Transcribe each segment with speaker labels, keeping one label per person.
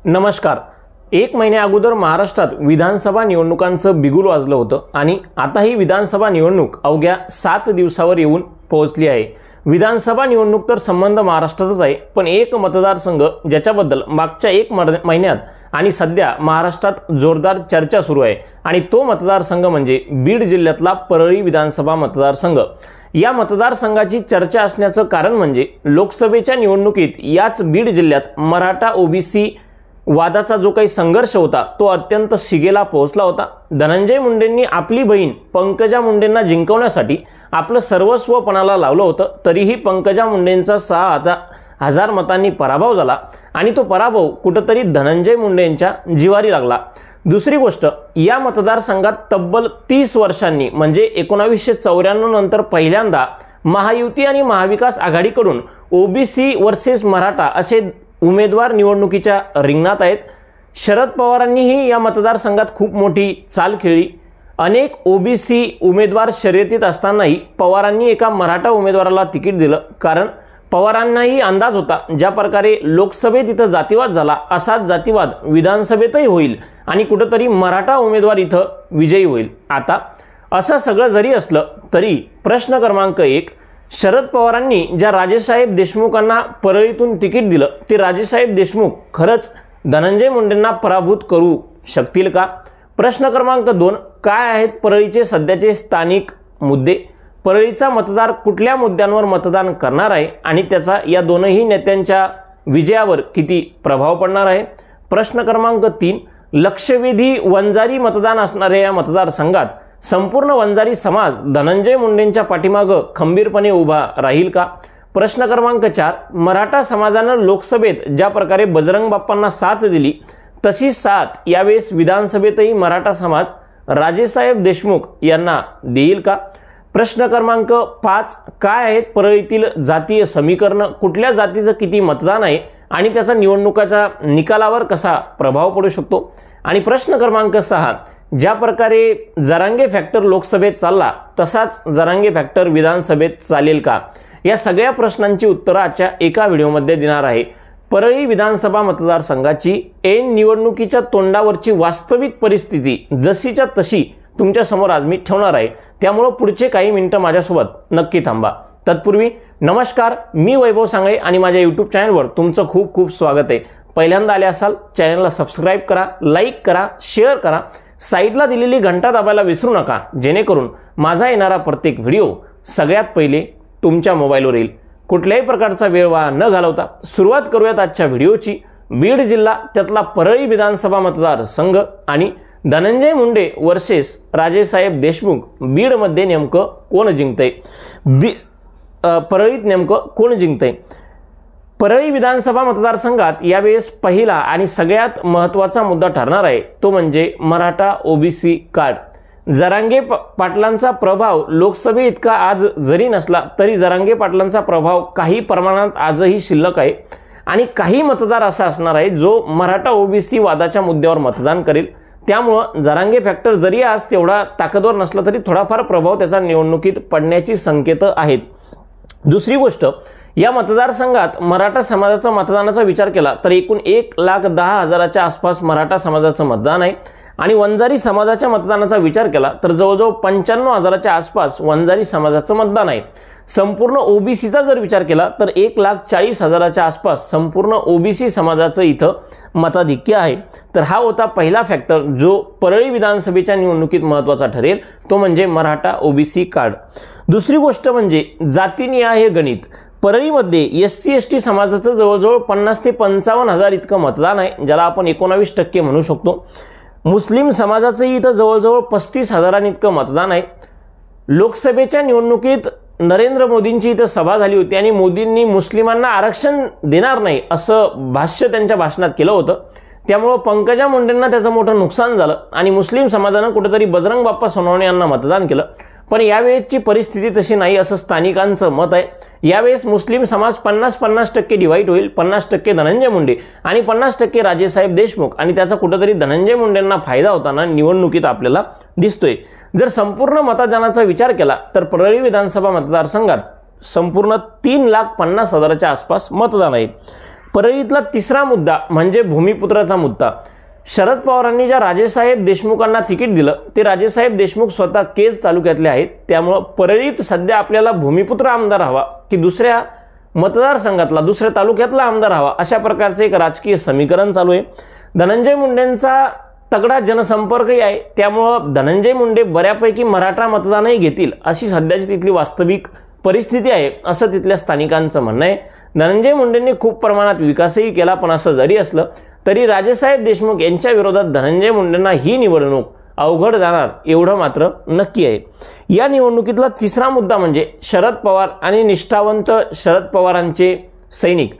Speaker 1: नमस्कार। एक महिन्या अगोदर महाराष्ट्रात विधानसभा निवडणुकांचं बिगुल वाजलं होतं आणि आता ही विधानसभा निवडणूक अवघ्या 7 दिवसावर येऊन पोहोचली आहे। विधानसभा निवडणूक तर संबंध महाराष्ट्रातच आहे, पण एक मतदारसंघ ज्याच्याबद्दल मागच्या एक महिन्यात आणि सध्या महाराष्ट्रात जोरदार चर्चा सुरू आहे आणि तो मतदारसंघ म्हणजे बीड जिल्ह्यातला परळी विधानसभा मतदारसंघ। या मतदारसंघाची चर्चा असण्याचं कारण म्हणजे लोकसभेच्या निवडणुकीत याच बीड जिल्ह्यात मराठा ओबीसी वादाचा जो काही संघर्ष होता तो अत्यंत शिगेला पोहोचला होता। धनंजय मुंडेंनी आपली बहीण पंकजा मुंडेंना जिंकवण्यासाठी आपलं सर्वस्व पणाला लावलं होतं, तरीही पंकजा मुंडेंचा 6,000 मतांनी पराभव झाला आणि तो पराभव कुठेतरी धनंजय मुंडेंच्या जिवारी लागला। दुसरी गोष्ट, या मतदारसंघात तब्बल 30 वर्षांनी म्हणजे 1994 नंतर पहिल्यांदा महायुती आणि महाविकास आघाडीकडून ओबीसी वर्सेस मराठा असे उमेदवार निवडणुकीच्या रिंगणात आहेत। शरद पवारांनीही या मतदारसंघात खूप मोठी चाल खेळली। अनेक ओबीसी उमेदवार शर्यतीत असतानाही पवारांनी एका मराठा उमेदवाराला तिकीट दिलं, कारण पवारांनाही अंदाज होता ज्या प्रकारे लोकसभेत इथं जातीवाद झाला असाच जातीवाद विधानसभेतही होईल आणि कुठेतरी मराठा उमेदवार इथं विजयी होईल। आता असं सगळं जरी असलं तरी प्रश्न क्रमांक 1, शरद पवारांनी ज्या राजेसाहेब देशमुखांना परळीतून तिकीट दिलं ते राजेसाहेब देशमुख खरंच धनंजय मुंडेंना पराभूत करू शकतील का? प्रश्न क्रमांक 2, काय आहेत परळीचे सध्याचे स्थानिक मुद्दे? परळीचा मतदार कुठल्या मुद्द्यांवर मतदान करणार आहे आणि त्याचा या दोनही नेत्यांच्या विजयावर किती प्रभाव पडणार आहे? प्रश्न क्रमांक 3, लक्षवेधी वंजारी मतदान असणाऱ्या या मतदारसंघात संपूर्ण वंजारी समाज धनंजय मुंडेंच्या पाठीमागं खंबीरपणे उभा राहील का? प्रश्न क्रमांक 4, मराठा समाजानं लोकसभेत ज्या प्रकारे बजरंग बाप्पांना साथ दिली तशी साथ यावेळेस विधानसभेतही मराठा समाज राजेसाहेब देशमुख यांना देईल का? प्रश्न क्रमांक 5, काय आहेत परळीतील जातीय समीकरण? कुठल्या जातीचं किती मतदान आहे आणि त्याचा निवडणुकाच्या निकालावर कसा प्रभाव पडू शकतो? आणि प्रश्न क्रमांक 6, ज्या प्रकारे जरांगे फॅक्टर लोकसभेत चालला तसाच जरांगे फॅक्टर विधानसभेत चालेल का? या सगळ्या प्रश्नांची उत्तरं आजच्या एका व्हिडिओमध्ये देणार आहे। परळी विधानसभा मतदारसंघाची ऐन निवडणुकीच्या तोंडावरची वास्तविक परिस्थिती जशीच्या तशी तुमच्या समोर आज मी ठेवणार आहे, त्यामुळे पुढचे काही मिनिटं माझ्यासोबत नक्की थांबा। तत्पूर्वी नमस्कार, मी वैभव सांगळे आणि माझ्या यूट्यूब चॅनलवर तुमचं खूप खूप स्वागत आहे। पहिल्यांदा आले असाल चॅनलला सबस्क्राईब करा, लाईक करा, शेअर करा, साईडला दिलेली घंटा दाबायला विसरू नका, जेणेकरून माझा येणारा प्रत्येक व्हिडिओ सगळ्यात पहिले तुमच्या मोबाईलवर येईल। कुठल्याही प्रकारचा वेळ वाया न घालवता सुरुवात करूयात आजच्या व्हिडिओची। बीड जिल्हा त्यातला परळी विधानसभा मतदारसंघ आणि धनंजय मुंडे वर्सेस राजेसाहेब देशमुख, बीडमध्ये नेमकं कोण जिंकतंय? परळीत नेमकं कोण जिंकतंय? परळी विधानसभा मतदारसंघात यावेळेस पहिला आणि सगळ्यात महत्त्वाचा मुद्दा ठरणार आहे तो म्हणजे मराठा ओबीसी कार्ड। जरांगे पाटलांचा प्रभाव लोकसभे इतका आज जरी नसला तरी जरांगे पाटलांचा प्रभाव काही प्रमाणात आजही शिल्लक आहे आणि काही मतदार असा असणार आहे जो मराठा ओबीसी वादाच्या मुद्द्यावर मतदान करेल। त्यामुळं जरांगे फॅक्टर जरी आज तेवढा ताकदवर नसला तरी थोडाफार प्रभाव त्याचा निवडणुकीत पडण्याची संकेत आहेत। दुसरी गोष्ट, या मतदारसंघात मराठा समाजाचा मतदानाचा विचार केला तर एकूण 1,10,000च्या आसपास मराठा समाजाचं मतदान आहे आणि वंजारी समाजाच्या मतदानाचा विचार केला तर जवळजवळ 95,000च्या आसपास वंजारी समाजाचं मतदान आहे। संपूर्ण ओबीसीचा जर विचार केला तर 1,40,000च्या आसपास संपूर्ण ओबीसी समाजाचं इथं मताधिक्य आहे। तर हा होता पहिला फॅक्टर जो परळी विधानसभेच्या निवडणुकीत महत्त्वाचा ठरेल, तो म्हणजे मराठा ओबीसी कार्ड। दुसरी गोष्ट म्हणजे जातीनिहाय हे गणित। परळीमध्ये एससी एसटी समाजाचं जवळजवळ 50,000 ते 55,000 इतकं मतदान आहे, ज्याला आपण 19% म्हणू शकतो। मुस्लिम समाजाचंही इथं जवळजवळ 35,000 इतकं मतदान आहे। लोकसभेच्या निवडणुकीत नरेंद्र मोदींची इथं सभा झाली होती आणि मोदींनी मुस्लिमांना आरक्षण देणार नाही असं भाष्य त्यांच्या भाषणात केलं होतं, त्यामुळं पंकजा मुंडेंना त्याचं मोठं नुकसान झालं आणि मुस्लिम समाजानं कुठेतरी बजरंग बाप्पा सोनवणे यांना मतदान केलं। पण यावेळेसची परिस्थिती तशी नाही असं स्थानिकांचं मत आहे। यावेळेस मुस्लिम समाज 50-50% डिवाइड होईल, 50% धनंजय मुंडे आणि 50% राजेसाहेब देशमुख, आणि त्याचा कुठेतरी धनंजय मुंडेंना फायदा होताना निवडणुकीत आपल्याला दिसतोय। जर संपूर्ण मतदानाचा विचार केला तर परळी विधानसभा मतदारसंघात संपूर्ण 3,50,000च्या आसपास मतदान आहे। परळीतला तिसरा मुद्दा म्हणजे भूमिपुत्राचा मुद्दा. शरद पवारांनी ज्या राजेसाहेब देशमुखांना तिकीट दिलं ते राजेसाहेब देशमुख स्वतः केज तालुक्यातले आहेत. त्यामुळं परळीत सध्या आपल्याला भूमिपुत्र आमदार हवा की दुसऱ्या मतदारसंघातला दुसऱ्या तालुक्यातला आमदार हवा, अशा प्रकारचे एक राजकीय समीकरण चालू आहे. धनंजय मुंडेंचा तगडा जनसंपर्कही आहे. त्यामुळं धनंजय मुंडे बऱ्यापैकी मराठा मतदानही घेतील अशी सध्याची तिथली वास्तविक परिस्थिती आहे, असं तिथल्या स्थानिकांचं म्हणणं आहे. धनंजय मुंडेंनी खूप प्रमाणात विकासही केला, पण असं जरी असलं तरी राजेसाहेब देशमुख यांच्या विरोधात धनंजय मुंडेंना ही निवडणूक अवघड जाणार एवढं मात्र नक्की आहे. या निवडणुकीतला तिसरा मुद्दा म्हणजे शरद पवार आणि निष्ठावंत शरद पवारांचे सैनिक.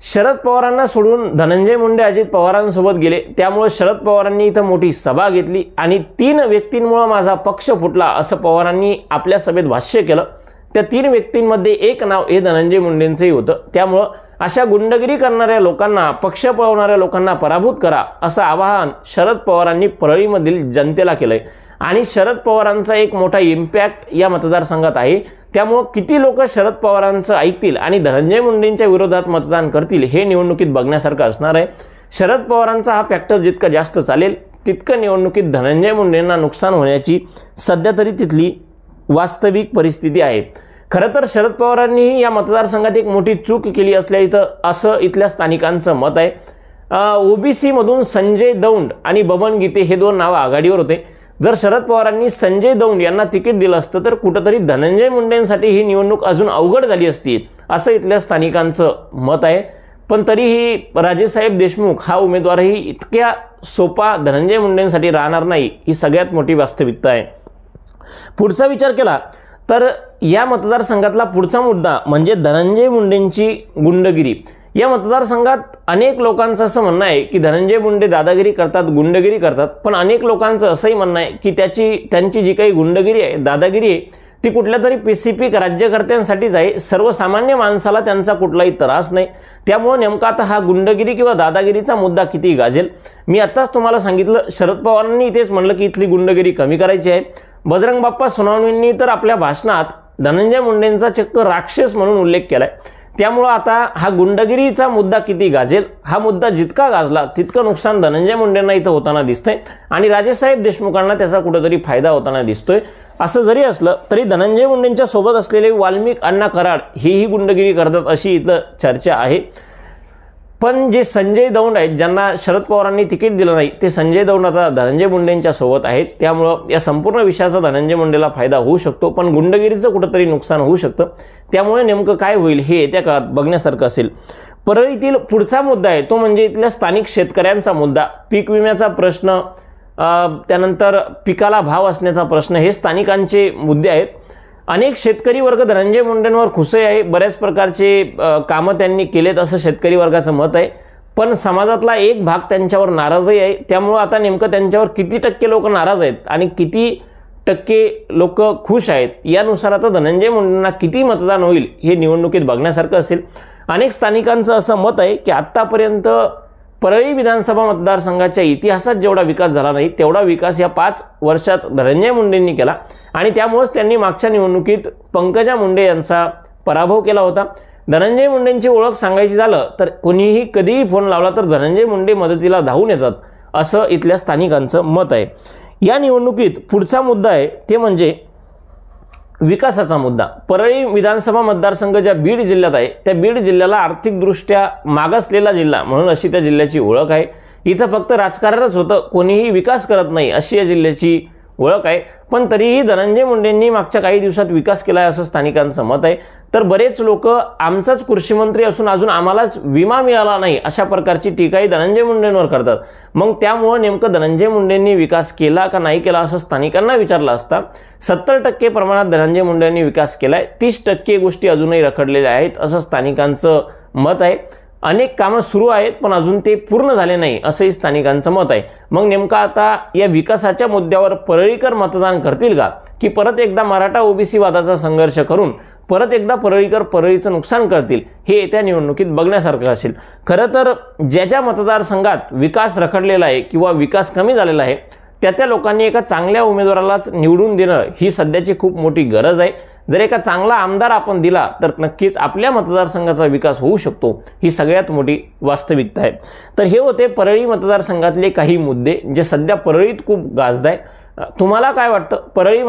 Speaker 1: शरद पवारांना सोडून धनंजय मुंडे अजित पवारांसोबत गेले. त्यामुळे शरद पवारांनी इथं मोठी सभा घेतली आणि 3 व्यक्तींमुळे माझा पक्ष फुटला असं पवारांनी आपल्या सभेत भाष्य केलं. त्या 3 व्यक्तींमध्ये एक नाव हे धनंजय मुंडेंचंही होतं. त्यामुळं अशा गुंडगिरी करणाऱ्या लोकांना, पक्ष पळवणाऱ्या लोकांना पराभूत करा असं आवाहन शरद पवारांनी परळीमधील जनतेला केलंय. आणि शरद पवारांचा एक मोठा इम्पॅक्ट या मतदारसंघात आहे. त्यामुळं किती लोक शरद पवारांचं ऐकतील आणि धनंजय मुंडेंच्या विरोधात मतदान करतील हे निवडणुकीत बघण्यासारखं असणार आहे. शरद पवारांचा हा फॅक्टर जितका जास्त चालेल तितकं निवडणुकीत धनंजय मुंडेंना नुकसान होण्याची सध्या तरी तिथली वास्तविक परिस्थिती आहे. खरं तर शरद पवारांनीही या मतदारसंघात एक मोठी चूक केली असं इथल्या स्थानिकांचं मत आहे. ओबीसी मधून संजय दौंड आणि बबन गीते हे 2 नावं आघाडीवर होते. जर शरद पवारांनी संजय दौंड यांना तिकीट दिलं असतं तर कुठंतरी धनंजय मुंडेंसाठी ही निवडणूक अजून अवघड झाली असती असं इथल्या स्थानिकांचं मत आहे. पण तरीही राजेसाहेब देशमुख हा उमेदवारही इतक्या सोपा धनंजय मुंडेंसाठी राहणार नाही, ही सगळ्यात मोठी वास्तविकता आहे. पुढचा विचार केला तर या मतदारसंघातला पुढचा मुद्दा म्हणजे धनंजय मुंडेंची गुंडगिरी. या मतदारसंघात अनेक लोकांचं असं म्हणणं आहे की धनंजय मुंडे दादागिरी करतात, गुंडगिरी करतात. पण अनेक लोकांचं असंही म्हणणं आहे की त्यांची जी काही गुंडगिरी आहे, दादागिरी आहे ती कुठल्या तरी स्पेसिफिक राज्यकर्त्यांसाठीच आहे. सर्वसामान्य माणसाला त्यांचा कुठलाही त्रास नाही. त्यामुळे नेमका आता हा गुंडगिरी किंवा दादागिरीचा मुद्दा किती गाजेल. मी आत्ताच तुम्हाला सांगितलं, शरद पवारांनी इथेच म्हणलं की इथली गुंडगिरी कमी करायची आहे. बजरंग बाप्पा सोनवणेंनी तर आपल्या भाषणात धनंजय मुंडेंचा चक्क राक्षस म्हणून उल्लेख केलाय. त्यामुळं आता हा गुंडगिरीचा मुद्दा किती गाजेल, हा मुद्दा जितका गाजला तितकं नुकसान धनंजय मुंडेंना इथं होताना दिसतंय आणि राजेसाहेब देशमुखांना त्याचा कुठेतरी फायदा होताना दिसतोय. असं जरी असलं तरी धनंजय मुंडेंच्या सोबत असलेले वाल्मिक अण्णा कराड हेही गुंडगिरी करतात अशी इथं चर्चा आहे. पण जे संजय दौंड आहेत, ज्यांना शरद पवारांनी तिकीट दिलं नाही, ते संजय दौंड आता धनंजय मुंडेंच्या सोबत आहेत. त्यामुळं या संपूर्ण विषयाचा धनंजय मुंडेला फायदा होऊ शकतो, पण गुंडगिरीचं कुठंतरी नुकसान होऊ शकतं. त्यामुळे नेमकं काय होईल हे येत्या काळात बघण्यासारखं असेल. परळीतील पुढचा मुद्दा आहे तो म्हणजे इथल्या स्थानिक शेतकऱ्यांचा मुद्दा. पीक विम्याचा प्रश्न, त्यानंतर पिकाला भाव असण्याचा प्रश्न, हे स्थानिकांचे मुद्दे आहेत. अनेक शेतकरी वर्ग धनंजय मुंडेंवर खुसे आहे. बऱ्याच प्रकारचे कामं त्यांनी केलेत असं शेतकरी वर्गाचं मत आहे. पण समाजातला एक भाग त्यांच्यावर नाराजही आहे. त्यामुळं आता नेमकं त्यांच्यावर किती टक्के लोक नाराज आहेत आणि किती टक्के लोक खुश आहेत यानुसार आता धनंजय मुंडेंना किती मतदान होईल हे निवडणुकीत बघण्यासारखं असेल. अनेक स्थानिकांचं असं मत आहे की आत्तापर्यंत परळी विधानसभा मतदारसंघाच्या इतिहासात जेवढा विकास झाला नाही तेवढा विकास या 5 वर्षात धनंजय मुंडेंनी केला आणि त्यामुळेच त्यांनी मागच्या निवडणुकीत पंकजा मुंडे यांचा पराभव केला होता. धनंजय मुंडेंची ओळख सांगायची झालं तर कोणीही कधीही फोन लावला तर धनंजय मुंडे मदतीला धावून येतात असं इथल्या स्थानिकांचं मत आहे. या निवडणुकीत पुढचा मुद्दा आहे ते म्हणजे विकासाचा मुद्दा. परळी विधानसभा मतदारसंघ ज्या बीड जिल्ह्यात आहे त्या बीड जिल्ह्याला आर्थिकदृष्ट्या मागासलेला जिल्हा म्हणून अशी त्या जिल्ह्याची ओळख आहे. इथं फक्त राजकारणच होतं, कोणीही विकास करत नाही अशी या जिल्ह्याची ओळख आहे. पण तरीही धनंजय मुंडेंनी मागच्या काही दिवसात विकास केला आहे असं स्थानिकांचं मत आहे. तर बरेच लोक आमचाच कृषी मंत्री असून अजून आम्हालाच विमा मिळाला नाही अशा प्रकारची टीकाही धनंजय मुंडेंवर करतात. मग त्यामुळं नेमकं धनंजय मुंडेंनी विकास केला का नाही केला असं स्थानिकांना विचारलं असता 70% प्रमाणात धनंजय मुंडेंनी विकास केलाय. 30% गोष्टी अजूनही रखडलेल्या आहेत असं स्थानिकांचं मत आहे. अनेक कामं सुरू आहेत पण अजून ते पूर्ण झाले नाही असंही स्थानिकांचं मत आहे. मग नेमका आता या विकासाच्या मुद्द्यावर परळीकर मतदान करतील का की परत एकदा मराठा ओबीसी वादाचा संघर्ष करून परत एकदा परळीकर परळीचं नुकसान करतील हे येत्या निवडणुकीत बघण्यासारखं असेल. खरं तर ज्या मतदारसंघात विकास रखडलेला आहे किंवा विकास कमी झालेला आहे त्या लोकांनी एका चांगल्या उमेदवारालाच निवडून देणं ही सध्याची खूप मोठी गरज आहे. जर एका चांगला आमदार आपण दिला तर नक्कीच आपल्या मतदारसंघाचा विकास होऊ शकतो, ही सगळ्यात मोठी वास्तविकता आहे। तर हे होते परळी मतदारसंघातले काही मुद्दे जे सध्या परळीत खूप गाजताय। तुम्हाला काय वाटतं, परळी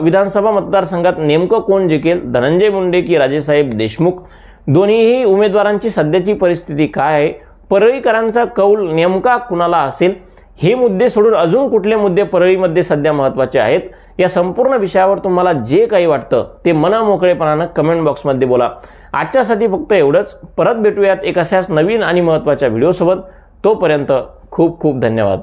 Speaker 1: विधानसभा मतदारसंघात नेमकं कोण जिंकेल, धनंजय मुंडे की राजेसाहेब देशमुख? दोन्हीही उमेदवारांची सध्याची परिस्थिती काय आहे, परळीकरांचा कौल नेमका कुणाला असेल? हे मुद्दे सोडून अजून कुठले मुद्दे परळीमध्ये सध्या महत्त्वाचे आहेत, या संपूर्ण विषयावर तुम्हाला जे काही वाटतं ते मनमोकळेपणानं कमेंट बॉक्समध्ये बोला। आजच्यासाठी फक्त एवढंच। परत भेटूयात एक अशाच नवीन आणि महत्त्वाच्या व्हिडिओसोबत। तोपर्यंत खूप खूप धन्यवाद।